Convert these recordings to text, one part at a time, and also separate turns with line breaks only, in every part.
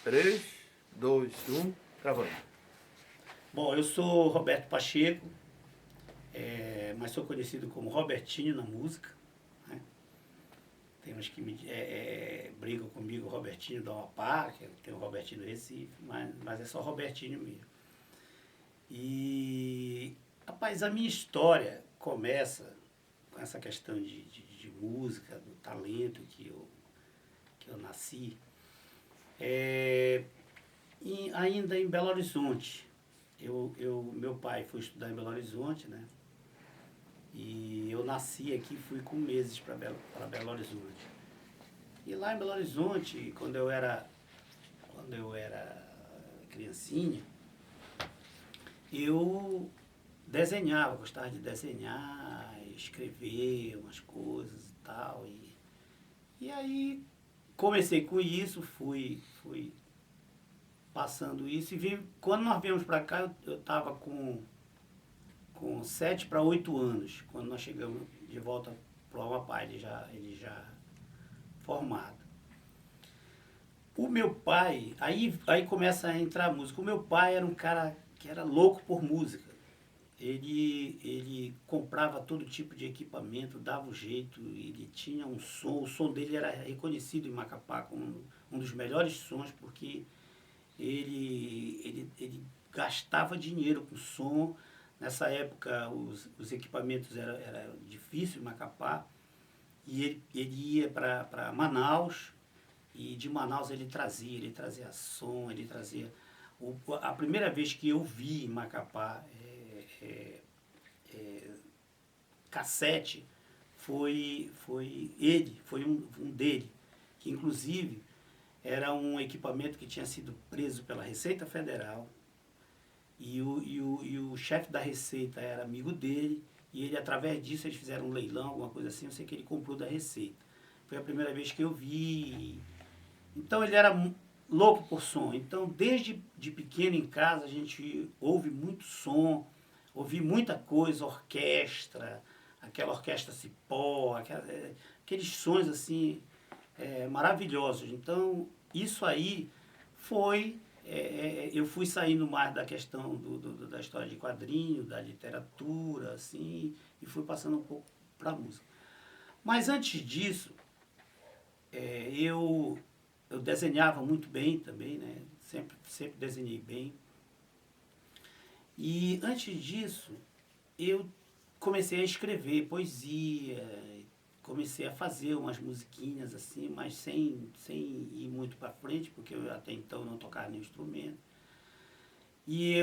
3, 2, 1, gravando.
Bom, eu sou Roberto Pacheco, mas sou conhecido como Robertinho na música, né? Tem uns que brincam comigo, Robertinho da Amapá, que tem o Robertinho do Recife, mas é só Robertinho mesmo. E, rapaz, a minha história começa com essa questão de música, do talento que eu nasci, ainda em Belo Horizonte. Meu pai foi estudar em Belo Horizonte, né? E eu nasci aqui, fui com meses para Belo Horizonte. E lá em Belo Horizonte, quando eu era criancinha, eu desenhava, gostava de desenhar, escrever umas coisas e tal. E aí comecei com isso, fui passando isso quando nós viemos para cá, eu estava com 7 para 8 anos, quando nós chegamos de volta para o Amapá, ele já formado. O meu pai, aí começa a entrar a música. O meu pai era um cara que era louco por música. Ele comprava todo tipo de equipamento, dava um jeito, ele tinha um som, o som dele era reconhecido em Macapá como um dos melhores sons, porque ele gastava dinheiro com som. Nessa época os equipamentos era difícil em Macapá, e ele ia para Manaus, e de Manaus ele trazia som, ele trazia... A primeira vez que eu vi em Macapá cassete foi um dele, que inclusive era um equipamento que tinha sido preso pela Receita Federal, e o chefe da Receita era amigo dele, e ele, através disso, eles fizeram um leilão, alguma coisa assim, eu sei que ele comprou da Receita. Foi a primeira vez que eu vi. Então ele era louco por som. Então, desde de pequeno em casa, a gente ouve muito som, ouvi muita coisa, orquestra, aquela orquestra cipó, aqueles sons assim maravilhosos. Então, isso aí foi... eu fui saindo mais da questão da história de quadrinho, da literatura, assim, e fui passando um pouco para a música. Mas antes disso, eu desenhava muito bem também, né? Sempre desenhei bem. E antes disso, eu comecei a escrever poesia, comecei a fazer umas musiquinhas assim, mas sem ir muito para frente, porque eu até então não tocava nenhum instrumento. E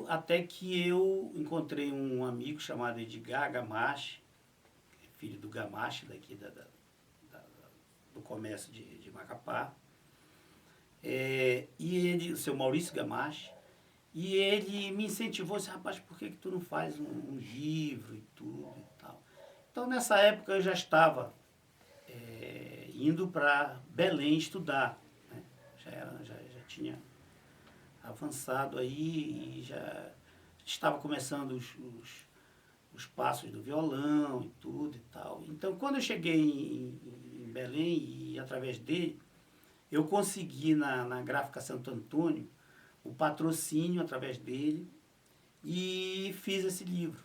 até que eu encontrei um amigo chamado Edgar Gamache, filho do Gamache, daqui do comércio de Macapá, e ele, o seu Maurício Gamache, e ele me incentivou, disse, rapaz, por que tu não faz um livro e tudo e tal. Então, nessa época, eu já estava indo para Belém estudar, né? Já tinha avançado aí e já estava começando os passos do violão e tudo e tal. Então, quando eu cheguei em Belém, e através dele, eu consegui na Gráfica Santo Antônio o patrocínio através dele e fiz esse livro.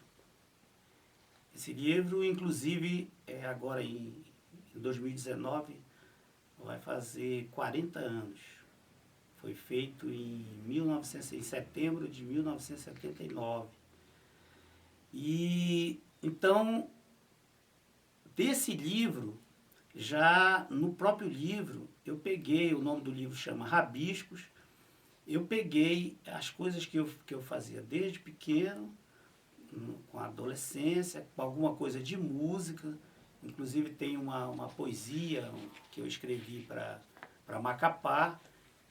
Esse livro, inclusive, agora em 2019, vai fazer 40 anos. Foi feito em setembro de 1979. E então, desse livro, já no próprio livro, eu peguei, o nome do livro chama Rabiscos, eu peguei as coisas que eu fazia desde pequeno, com a adolescência, com alguma coisa de música. Inclusive tem uma poesia que eu escrevi para Macapá,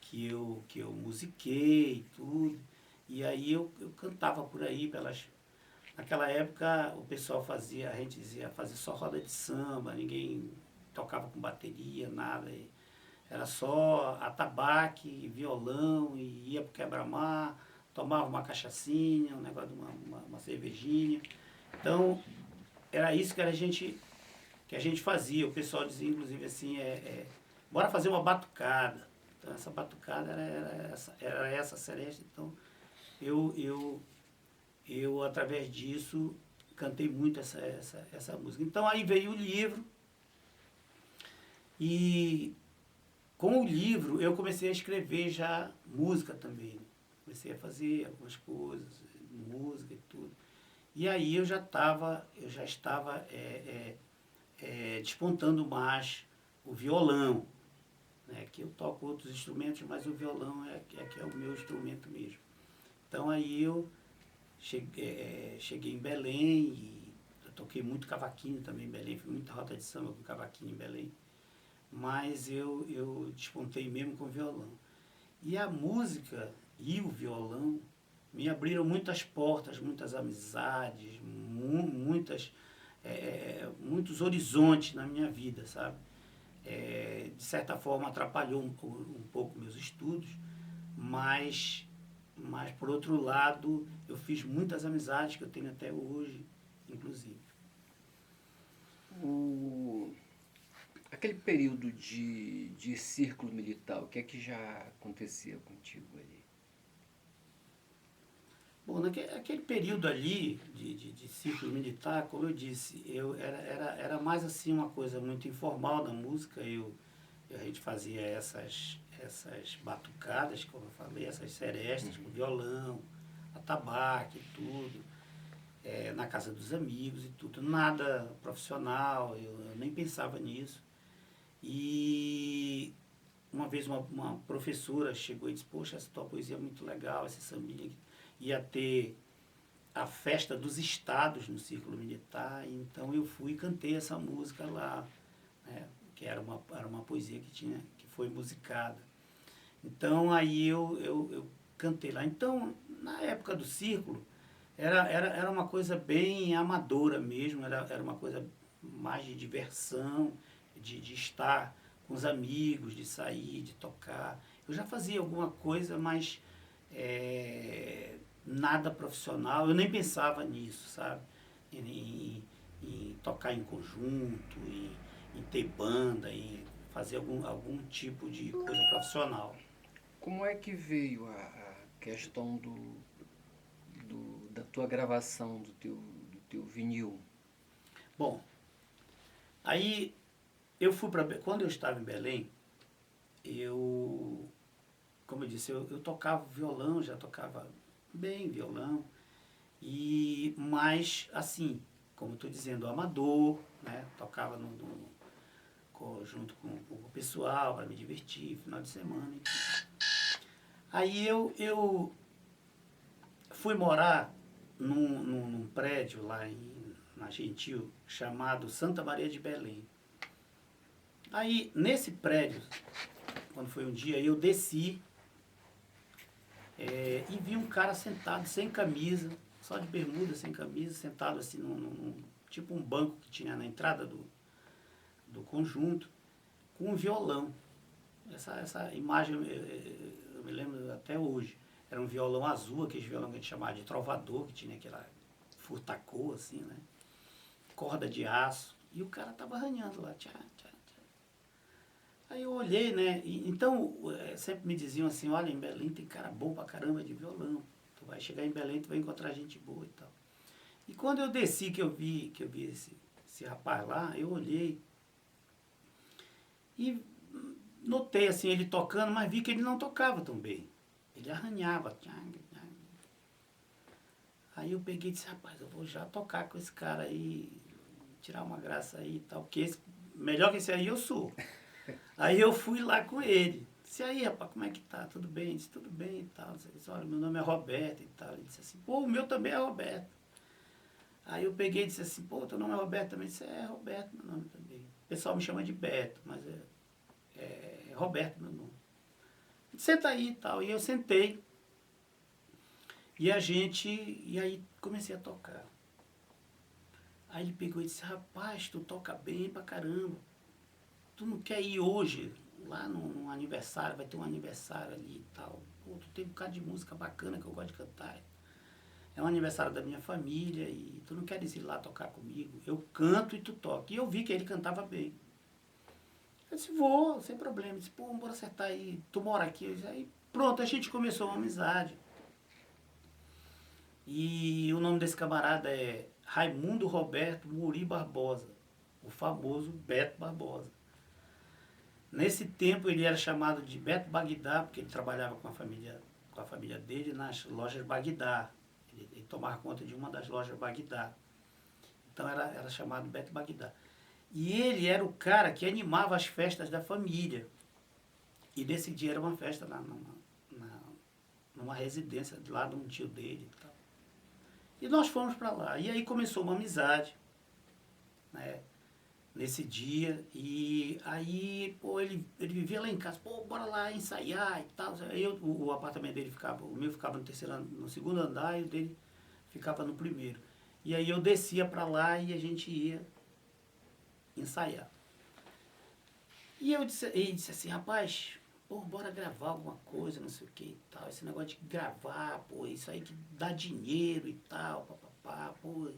que eu musiquei e tudo. E aí eu cantava por aí naquela época o pessoal fazia, a gente dizia, fazer só roda de samba, ninguém tocava com bateria, nada. Era só atabaque, violão, e ia pro quebra-mar, tomava uma cachaçinha, um negócio de uma cervejinha. Então, era isso que a gente fazia. O pessoal dizia, inclusive, assim, bora fazer uma batucada. Então essa batucada era essa seresta. Então eu através disso, cantei muito essa música. Então aí veio o livro, e com o livro eu comecei a escrever já música também. Comecei a fazer algumas coisas, música e tudo. E aí eu já estava despontando mais o violão, né? Que eu toco outros instrumentos, mas o violão que é o meu instrumento mesmo. Então aí eu cheguei em Belém, e eu toquei muito cavaquinho também em Belém, fui muita roda de samba com cavaquinho em Belém, mas eu despontei mesmo com violão. E a música e o violão me abriram muitas portas, muitas amizades, muitos horizontes na minha vida, sabe? De certa forma atrapalhou um pouco meus estudos, mas por outro lado eu fiz muitas amizades que eu tenho até hoje, inclusive.
Aquele período de círculo militar, o que é que já acontecia contigo ali?
Bom, naquele período ali de círculo militar, como eu disse, era mais assim uma coisa muito informal da música. A gente fazia essas batucadas, como eu falei, essas serestas com violão, atabaque e tudo, na casa dos amigos e tudo. Nada profissional, eu nem pensava nisso. E uma vez uma professora chegou e disse: poxa, essa tua poesia é muito legal, esse sambinha. Ia ter a festa dos estados no Círculo Militar, então eu fui e cantei essa música lá, né? Que era uma poesia que foi musicada. Então aí eu cantei lá. Então, na época do Círculo, era uma coisa bem amadora mesmo, era uma coisa mais de diversão, de estar com os amigos, de sair, de tocar. Eu já fazia alguma coisa, mas nada profissional. Eu nem pensava nisso, sabe? Em tocar em conjunto, em ter banda, em fazer algum tipo de coisa profissional.
Como é que veio a questão da tua gravação, do teu vinil?
Bom, aí quando eu estava em Belém, como eu disse, eu tocava violão, já tocava bem violão, mas assim, como estou dizendo, amador, né? Tocava junto com o pessoal para me divertir, final de semana. Aí eu fui morar num prédio lá na Gentil, chamado Santa Maria de Belém. Aí, nesse prédio, quando foi um dia, eu desci e vi um cara sentado, sem camisa, só de bermuda, sem camisa, sentado assim, tipo um banco que tinha na entrada do conjunto, com um violão. Essa imagem eu me lembro até hoje. Era um violão azul, aquele violão que a gente chamava de trovador, que tinha aquela furtacô, assim, né? Corda de aço. E o cara tava arranhando lá, tchá, tchá, tchá. Aí eu olhei, né? Então, sempre me diziam assim: olha, em Belém tem cara bom pra caramba de violão. Tu vai chegar em Belém, tu vai encontrar gente boa e tal. E quando eu desci, que eu vi esse rapaz lá, eu olhei e notei assim ele tocando, mas vi que ele não tocava tão bem. Ele arranhava. Aí eu peguei e disse: rapaz, eu vou já tocar com esse cara aí, tirar uma graça aí e tal, porque melhor que esse aí eu sou. Aí eu fui lá com ele. Disse: aí, rapaz, como é que tá? Tudo bem? Ele disse: tudo bem e tal. Ele disse: olha, meu nome é Roberto e tal. Ele disse assim: pô, o meu também é Roberto. Aí eu peguei e disse assim: pô, teu nome é Roberto também? Ele disse: é, Roberto, meu nome também. O pessoal me chama de Beto, mas é Roberto meu nome. Ele disse: senta aí e tal. E eu sentei. E aí comecei a tocar. Aí ele pegou e disse: rapaz, tu toca bem pra caramba. Tu não quer ir hoje, lá no aniversário, vai ter um aniversário ali e tal. Pô, tu tem um bocado de música bacana que eu gosto de cantar. É um aniversário da minha família e tu não queres ir lá tocar comigo? Eu canto e tu toca. E eu vi que ele cantava bem. Eu disse, vou, sem problema. Ele disse, pô, bora acertar aí, tu mora aqui. Eu disse, aí pronto, a gente começou uma amizade. E o nome desse camarada é Raimundo Roberto Muri Barbosa, o famoso Beto Barbosa. Nesse tempo ele era chamado de Beto Bagdá, porque ele trabalhava com a família dele nas lojas Bagdá. Ele tomava conta de uma das lojas Bagdá. Então era chamado Beto Bagdá. E ele era o cara que animava as festas da família. E nesse dia era uma festa numa residência lá de um tio dele e tal. E nós fomos para lá. E aí começou uma amizade, né? Nesse dia. E aí, pô, ele vivia lá em casa. Pô, bora lá ensaiar e tal. Aí o apartamento dele ficava, o meu ficava no segundo andar e o dele ficava no primeiro. E aí eu descia para lá e a gente ia ensaiar. E ele disse assim, rapaz, pô, bora gravar alguma coisa, não sei o que e tal. Esse negócio de gravar, pô, isso aí que dá dinheiro e tal, papapá, pô.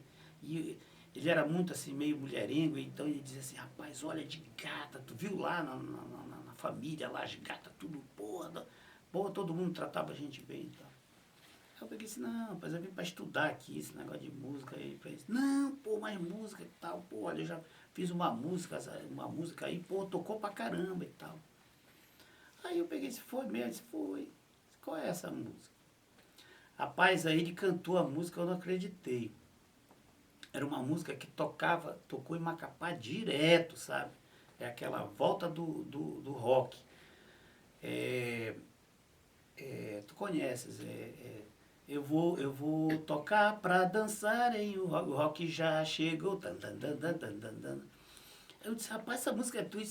E ele era muito assim, meio mulherengo, então ele dizia assim, rapaz, olha de gata, tu viu lá na família, lá as gatas, tudo, porra, todo mundo tratava a gente bem e tal. Aí eu peguei assim, não, rapaz, eu vim para estudar aqui, esse negócio de música aí, pra isso. Não, pô, mais música e tal, pô, olha, eu já fiz uma música aí, pô, tocou pra caramba e tal. Aí eu peguei, foi mesmo, disse, foi. Qual é essa música? Rapaz, aí ele cantou a música, eu não acreditei. Era uma música que tocou em Macapá direto, sabe? É aquela volta do rock. Tu conheces, eu vou tocar pra dançarem, o rock já chegou. Dan, dan, dan, dan, dan, dan, dan. Eu disse, rapaz, essa música é tua?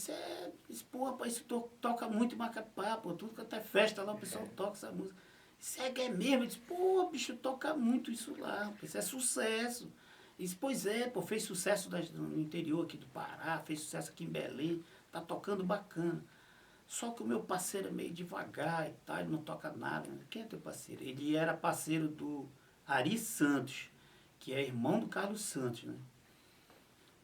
Pô, rapaz, isso toca muito em Macapá, pô, tudo que até festa lá, o pessoal toca essa música. Isso é mesmo? Eu disse, pô, bicho, toca muito isso lá, rapaz, isso é sucesso. Eu disse, pois é, pô, fez sucesso no interior aqui do Pará, fez sucesso aqui em Belém, tá tocando bacana. Só que o meu parceiro é meio devagar e tal, ele não toca nada. Quem é teu parceiro? Ele era parceiro do Ari Santos, que é irmão do Carlos Santos, né?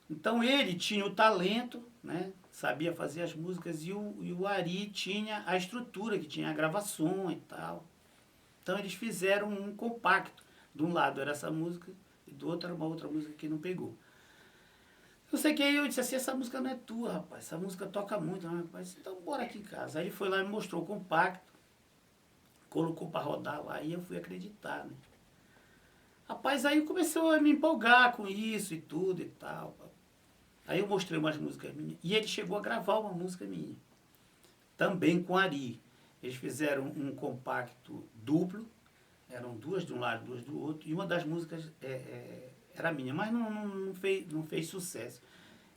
Então ele tinha o talento, né? Sabia fazer as músicas, e o Ari tinha a estrutura, que tinha a gravação e tal. Então eles fizeram um compacto. De um lado era essa música, e do outro era uma outra música que não pegou. Eu sei que aí eu disse assim, essa música não é tua, rapaz, essa música toca muito, né, rapaz? Então bora aqui em casa. Aí ele foi lá e me mostrou o compacto, colocou para rodar lá, e eu fui acreditar, né? Rapaz, aí começou a me empolgar com isso e tudo e tal. Aí eu mostrei umas músicas minhas, e ele chegou a gravar uma música minha, também com Ari. Eles fizeram um compacto duplo, eram duas de um lado, duas do outro, e uma das músicas era minha, mas não fez sucesso.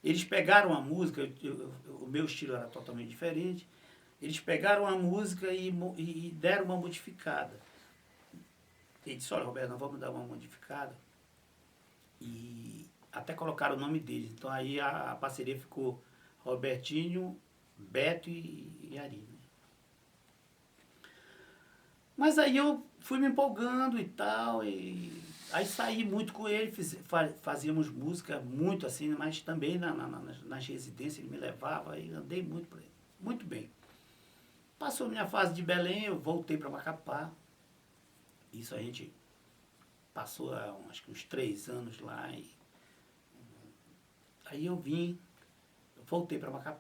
Eles pegaram a música, o meu estilo era totalmente diferente, eles pegaram a música e deram uma modificada. Ele disse, olha, Roberto, nós vamos dar uma modificada, e até colocaram o nome deles. Então aí a parceria ficou Robertinho, Beto e Ari, né? Mas aí eu fui me empolgando e tal, e aí saí muito com ele, fazíamos música muito assim, mas também nas residências ele me levava, e andei muito por ele, muito bem. Passou minha fase de Belém, eu voltei para Macapá, isso a gente passou acho que uns 3 anos lá, e aí eu voltei para Macapá.